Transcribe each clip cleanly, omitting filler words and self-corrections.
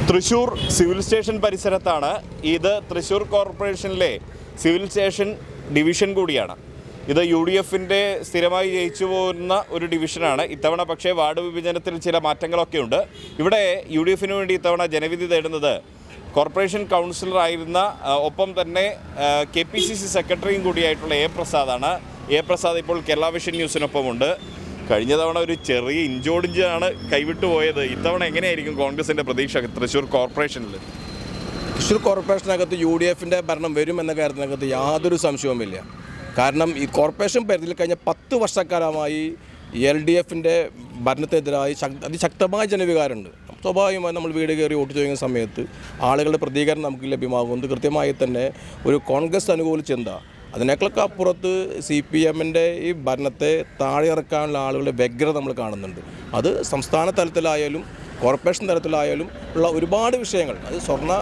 Thrissur civil station പരിസരത്താണ്. ഇത് തൃശ്ശൂർ കോർപ്പറേഷനിലെ civil station division കൂടിയാണ്. ഇത് UDFൻ്റെ സ്ഥിരമായി ജയിച്ചു പോകുന്ന ഒരു ഡിവിഷനാണ്. ഇത്തവണ പക്ഷേ വാർഡ് വിഭജനത്തിൽ ചില മാറ്റങ്ങളൊക്കെ ഉണ്ട്. ഇവിടെ UDFന് വേണ്ടി ഇത്തവണ ജനവിധി തേടുന്നത് കോർപ്പറേഷൻ കൗൺസിലറായിരുന്ന ഒപ്പം തന്നെ KPCC സെക്രട്ടറിയും കൂടിയായിട്ടുള്ള A പ്രസാദാണ്. A പ്രസാദ് ഇപ്പോൾ കേരള വിഷൻ ന്യൂസിനൊപ്പമുണ്ട്. കഴിഞ്ഞ തവണ ഒരു ചെറിയ ഇഞ്ചോടിഞ്ചാണ് കൈവിട്ടു പോയത്. ഇത്തവണ എങ്ങനെയായിരിക്കും കോൺഗ്രസിൻ്റെ പ്രതീക്ഷ തൃശ്ശൂർ കോർപ്പറേഷനിൽ? തൃശ്ശൂർ കോർപ്പറേഷനകത്ത് UDFൻ്റെ ഭരണം വരുമെന്ന കാര്യത്തിനകത്ത് യാതൊരു സംശയവുമില്ല. കാരണം ഈ കോർപ്പറേഷൻ പരിധിയിൽ കഴിഞ്ഞ 10 വർഷക്കാലമായി LDFൻ്റെ ഭരണത്തിനെതിരായി അതിശക്തമായ ജനവികാരമുണ്ട്. സ്വാഭാവികമായി നമ്മൾ വീട് കയറി വോട്ട് ചെയ്യുന്ന സമയത്ത് ആളുകളുടെ പ്രതികരണം നമുക്ക് ലഭ്യമാകുന്നത് കൃത്യമായി തന്നെ ഒരു കോൺഗ്രസ് അനുകൂല ചിന്ത. അതിനേക്കാളൊക്കെ അപ്പുറത്ത് CPMൻ്റെ ഈ ഭരണത്തെ താഴെ ഇറക്കാനുള്ള ആളുകളുടെ വ്യഗ്രത നമ്മൾ കാണുന്നുണ്ട്. അത് സംസ്ഥാന തലത്തിലായാലും കോർപ്പറേഷൻ തലത്തിലായാലും ഉള്ള ഒരുപാട് വിഷയങ്ങൾ, അത് സ്വർണ്ണ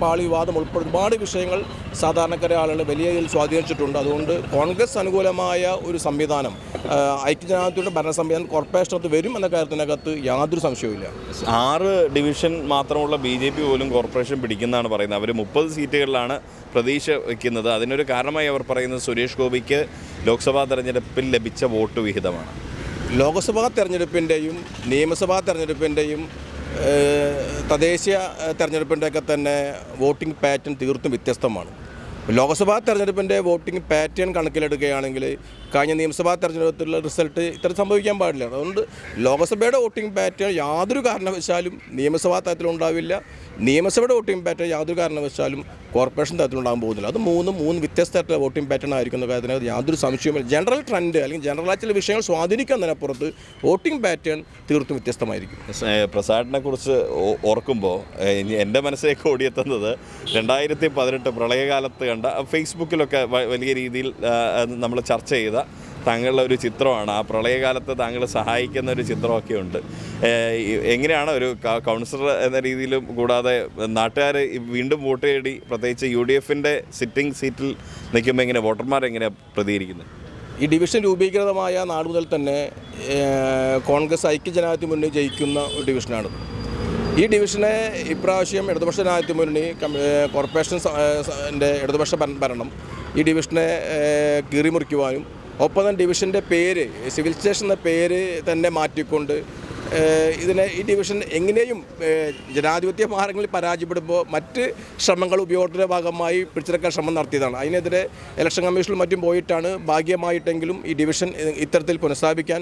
പാളി വിവാദം ഉൾപ്പെടെ ഒരുപാട് വിഷയങ്ങൾ സാധാരണക്കാരെ ആളുകളെ വലിയ രീതിയിൽ സ്വാധീനിച്ചിട്ടുണ്ട്. അതുകൊണ്ട് കോൺഗ്രസ് അനുകൂലമായ ഒരു സംവിധാനം, ഐക്യജനാധിപത്യയുടെ ഭരണ സംവിധാനം കോർപ്പറേഷനകത്ത് വരും എന്ന കാര്യത്തിനകത്ത് യാതൊരു സംശയവുമില്ല. 6 ഡിവിഷൻ മാത്രമുള്ള BJP പോലും കോർപ്പറേഷൻ പിടിക്കുന്നതാണ് പറയുന്നത്. അവർ 30 സീറ്റുകളിലാണ് പ്രതീക്ഷ വയ്ക്കുന്നത്. അതിനൊരു കാരണമായി അവർ പറയുന്നത് സുരേഷ് ഗോപിക്ക് ലോക്സഭാ തെരഞ്ഞെടുപ്പിൽ ലഭിച്ച വോട്ട് വിഹിതമാണ്. ലോക്സഭാ തെരഞ്ഞെടുപ്പിൻ്റെയും നിയമസഭാ തെരഞ്ഞെടുപ്പിൻ്റെയും തദ്ദേശീയ തെരഞ്ഞെടുപ്പിൻ്റെയൊക്കെ തന്നെ വോട്ടിംഗ് പാറ്റേൺ തീർത്തും വ്യത്യസ്തമാണ്. ലോക്സഭാ തെരഞ്ഞെടുപ്പിൻ്റെ വോട്ടിംഗ് പാറ്റേൺ കണക്കിലെടുക്കുകയാണെങ്കിൽ കഴിഞ്ഞ നിയമസഭാ തെരഞ്ഞെടുപ്പിലുള്ള റിസൾട്ട് ഇത്ര സംഭവിക്കാൻ പാടില്ല. അതുകൊണ്ട് ലോക്സഭയുടെ വോട്ടിംഗ് പാറ്റേൺ യാതൊരു കാരണവശാലും നിയമസഭാ തലത്തിലുണ്ടാവില്ല, നിയമസഭയുടെ വോട്ടിംഗ് പാറ്റേൺ യാതൊരു കാരണവശാലും കോർപ്പറേഷൻ തലത്തിലുണ്ടാകാൻ പോകുന്നില്ല. അത് മൂന്ന് വ്യത്യസ്തമായിട്ടുള്ള വോട്ടിംഗ് പാറ്റേൺ ആയിരിക്കുന്ന കാര്യത്തിനകത്ത് യാതൊരു സംശയവുമില്ല. ജനറൽ ട്രെൻഡ് അല്ലെങ്കിൽ ജനറലായ ചില വിഷയങ്ങൾ സ്വാധീനിക്കുന്നതിനപ്പുറത്ത് വോട്ടിംഗ് പാറ്റേൺ തീർത്തും വ്യത്യസ്തമായിരിക്കും. പ്രസാദിനെ കുറിച്ച് ഓർക്കുമ്പോൾ എൻ്റെ മനസ്സിലേക്ക് ഓടിയെത്തുന്നത് 2018 പ്രളയകാലത്ത് കണ്ട ഫേസ്ബുക്കിലൊക്കെ വലിയ രീതിയിൽ നമ്മൾ ചർച്ച ചെയ്ത താങ്കളുടെ ഒരു ചിത്രമാണ്. ആ പ്രളയകാലത്ത് താങ്കൾ സഹായിക്കുന്ന ഒരു ചിത്രമൊക്കെ ഉണ്ട്. എങ്ങനെയാണ് ഒരു കൗൺസിലർ എന്ന രീതിയിലും കൂടാതെ നാട്ടുകാർ വീണ്ടും വോട്ട് തേടി പ്രത്യേകിച്ച് UDFൻ്റെ സിറ്റിംഗ് സീറ്റിൽ നിൽക്കുമ്പോൾ എങ്ങനെ വോട്ടർമാരെങ്ങനെയാണ് പ്രതികരിക്കുന്നത്? ഈ ഡിവിഷൻ രൂപീകൃതമായ നാട് മുതൽ തന്നെ കോൺഗ്രസ് ഐക്യജനാധിപത്യ മുന്നണി ജയിക്കുന്ന ഒരു ഡിവിഷനാണിത്. ഈ ഡിവിഷനെ ഇപ്രാവശ്യം ഇടതുപക്ഷ ജനാധിപത്യ മുന്നണി കോർപ്പറേഷൻ്റെ ഇടതുപക്ഷ ഭരണം ഈ ഡിവിഷനെ കീറിമുറിക്കുവാനും ഒപ്പം തന്നെ ഡിവിഷൻ്റെ പേര് സിവിൽ സ്റ്റേഷൻ എന്ന പേര് തന്നെ മാറ്റിക്കൊണ്ട് ഈ ഡിവിഷൻ എങ്ങനെയും ജനാധിപത്യ മാർഗങ്ങളിൽ പരാജയപ്പെടുമ്പോൾ മറ്റ് ശ്രമങ്ങൾ ഉപയോഗത്തിൻ്റെ ഭാഗമായി പിടിച്ചെടുക്കാൻ ശ്രമം നടത്തിയതാണ്. അതിനെതിരെ ഇലക്ഷൻ കമ്മീഷനിലും മറ്റും പോയിട്ടാണ് ഭാഗ്യമായിട്ടെങ്കിലും ഈ ഡിവിഷൻ ഇത്തരത്തിൽ പുനഃസ്ഥാപിക്കാൻ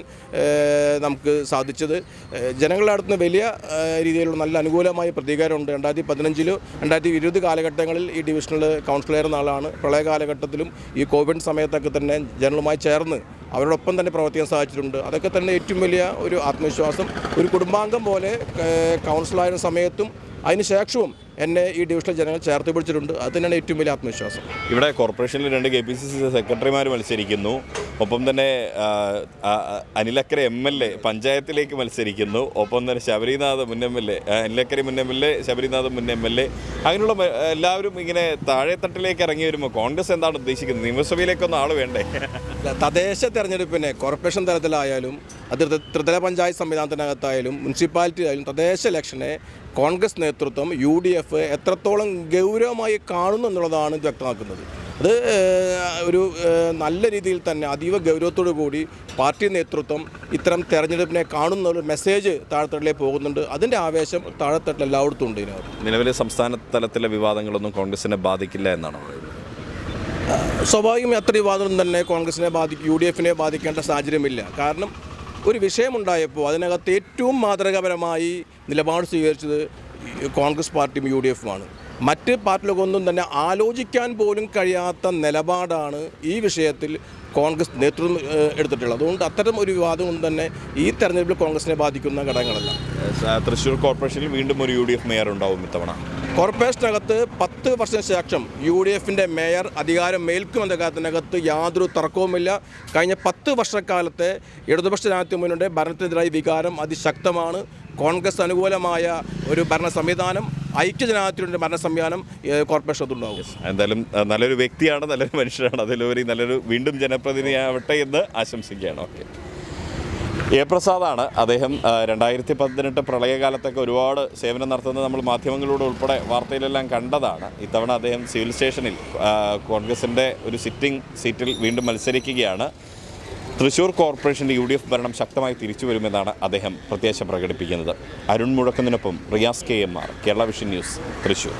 നമുക്ക് സാധിച്ചത്. ജനങ്ങളുടെ അടുത്ത് വലിയ രീതിയിലുള്ള നല്ല അനുകൂലമായ പ്രതികാരമുണ്ട്. 2015 2020 കാലഘട്ടങ്ങളിൽ ഈ ഡിവിഷനിൽ കൗൺസിലറായിരുന്ന ആളാണ്. പ്രളയ കാലഘട്ടത്തിലും ഈ കോവിഡ് സമയത്തൊക്കെ തന്നെ ജനങ്ങളുമായി ചേർന്ന് അവരോടൊപ്പം തന്നെ പ്രവർത്തിക്കാൻ സാധിച്ചിട്ടുണ്ട്. അതൊക്കെ തന്നെ ഏറ്റവും വലിയ ഒരു ആത്മവിശ്വാസം. ഒരു കുടുംബാംഗം പോലെ കൗൺസിലറായിരുന്ന സമയത്തും അതിനുശേഷവും എന്നെ ഈ ഡിവിഷനിലെ ജനങ്ങൾ ചേർത്ത് പിടിച്ചിട്ടുണ്ട്. അത് തന്നെയാണ് ഏറ്റവും വലിയ ആത്മവിശ്വാസം. ഇവിടെ കോർപ്പറേഷനിൽ 2 KPCC സെക്രട്ടറിമാർ മത്സരിക്കുന്നു. ഒപ്പം തന്നെ അനിലക്കര MLA പഞ്ചായത്തിലേക്ക് മത്സരിക്കുന്നു. ഒപ്പം തന്നെ ശബരിനാഥ് മുൻ MLA, അനിലക്കര മുൻ MLA, ശബരിനാഥ് മുൻ MLA, അങ്ങനെയുള്ള എല്ലാവരും ഇങ്ങനെ താഴെത്തട്ടിലേക്ക് ഇറങ്ങി വരുമ്പോൾ കോൺഗ്രസ് എന്താണ് ഉദ്ദേശിക്കുന്നത്? നിയമസഭയിലേക്കൊന്നും ആൾ വേണ്ടേ? തദ്ദേശ തെരഞ്ഞെടുപ്പിനെ കോർപ്പറേഷൻ തലത്തിലായാലും അത് ത്രിതല പഞ്ചായത്ത് സംവിധാനത്തിനകത്തായാലും മുനിസിപ്പാലിറ്റി ആയാലും തദ്ദേശ ഇലക്ഷനെ കോൺഗ്രസ് നേതൃത്വം UDF എത്രത്തോളം ഗൗരവമായി കാണുന്നു എന്നുള്ളതാണ് ഇത് വ്യക്തമാക്കുന്നത്. അത് ഒരു നല്ല രീതിയിൽ തന്നെ അതീവ ഗൗരവത്തോടു കൂടി പാർട്ടി നേതൃത്വം ഇത്തരം തെരഞ്ഞെടുപ്പിനെ കാണുന്ന ഒരു മെസ്സേജ് താഴെത്തട്ടിലേക്ക് പോകുന്നുണ്ട്. അതിൻ്റെ ആവേശം താഴെത്തട്ടിൽ എല്ലായിടത്തും ഉണ്ട്. നിലവിലെ സംസ്ഥാന തലത്തിലെ വിവാദങ്ങളൊന്നും കോൺഗ്രസിനെ ബാധിക്കില്ല എന്നാണ് പറയുന്നത്. സ്വാഭാവികമായി അത്ര വിവാദം തന്നെ കോൺഗ്രസിനെ UDFനെ ബാധിക്കേണ്ട സാഹചര്യമില്ല. കാരണം ഒരു വിഷയമുണ്ടായപ്പോൾ അതിനകത്ത് ഏറ്റവും മാതൃകാപരമായി നിലപാട് സ്വീകരിച്ചത് കോൺഗ്രസ് പാർട്ടിയും UDFുമാണ്. മറ്റ് പാർട്ടികൾക്കൊന്നും തന്നെ ആലോചിക്കാൻ പോലും കഴിയാത്ത നിലപാടാണ് ഈ വിഷയത്തിൽ കോൺഗ്രസ് നേതൃത്വം എടുത്തിട്ടുള്ളത്. അതുകൊണ്ട് അത്തരം ഒരു വിവാദമൊന്നും തന്നെ ഈ തെരഞ്ഞെടുപ്പിൽ കോൺഗ്രസിനെ ബാധിക്കുന്ന ഘടകങ്ങളല്ല. തൃശ്ശൂർ കോർപ്പറേഷനിൽ വീണ്ടും ഒരു UDF മേയർ ഉണ്ടാവും ഇത്തവണ. കോർപ്പറേഷനകത്ത് 10 വർഷത്തിന് ശേഷം UDFൻ്റെ മേയർ അധികാരം ഏൽക്കുമെന്ന കാര്യത്തിനകത്ത് യാതൊരു തർക്കവുമില്ല. കഴിഞ്ഞ 10 വർഷക്കാലത്തെ ഇടതുപക്ഷ ജനാധിപത്യ മുന്നണിയുടെ ഭരണത്തിനെതിരായ വികാരം അതിശക്തമാണ്. കോൺഗ്രസ് അനുകൂലമായ ഒരു ഭരണ സംവിധാനം, ഐക്യജനാധിപത്യത്തിൻ്റെ ഭരണ സംവിധാനം കോർപ്പറേഷനകത്തുണ്ടാവും. എന്തായാലും നല്ലൊരു വ്യക്തിയാണ്, നല്ലൊരു മനുഷ്യരാണ്, അതിലുപരി നല്ലൊരു വീണ്ടും ജനപ്രതിനിധിയാവട്ടെ എന്ന് ആശംസിക്കുകയാണ്. ഓക്കെ. എ പ്രസാദാണ്. അദ്ദേഹം 2018 പ്രളയകാലത്തൊക്കെ ഒരുപാട് സേവനം നടത്തുന്നത് നമ്മൾ മാധ്യമങ്ങളിലൂടെ ഉൾപ്പെടെ വാർത്തയിലെല്ലാം കണ്ടതാണ്. ഇത്തവണ അദ്ദേഹം സിവിൽ സ്റ്റേഷനിൽ കോൺഗ്രസിൻ്റെ ഒരു സിറ്റിംഗ് സീറ്റിൽ വീണ്ടും മത്സരിക്കുകയാണ്. തൃശ്ശൂർ കോർപ്പറേഷൻ്റെ UDF ഭരണം ശക്തമായി തിരിച്ചു വരുമെന്നാണ് അദ്ദേഹം പ്രത്യാശ പ്രകടിപ്പിക്കുന്നത്. അരുൺ മുഴക്കുന്നതിനൊപ്പം Riyas KMR, Kerala vision news, Thrissur.